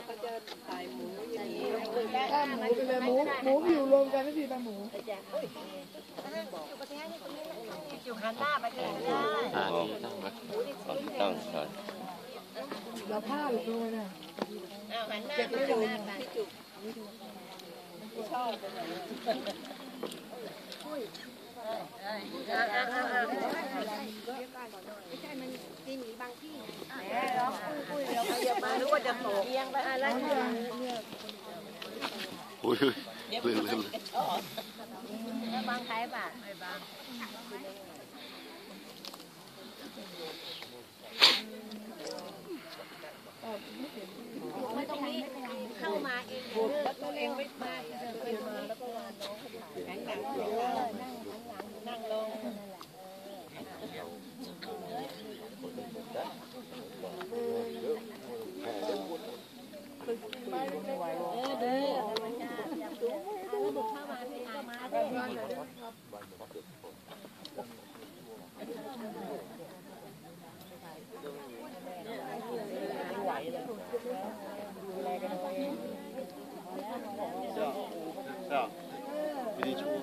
ก็จะใส่หมูอย่างนี้ตาหมูไปเลยหมูอยู่รวมกันก็คือตาหมูอยู่หันหน้าไปเลยก็ได้ต้องเราผ้าหรือตัวน่ะหันหน้าไปเลยพี่จุกชอบไม่ใช่มันกินบางที่คุยเราเยอะมาหรือว่าจะโตเอียงไปอะไรอุ้ยลืมแล้วบางใครบ้างไม่บางไม่ตรงนี้เข้ามาเองแล้วตัวเองไม่มาตัวเองมาแล้วก็วานน้องแข็งหลังนั่งลงเด้อแล้วบุกเข้ามาที่เข้ามาได้ไม่ได้ชู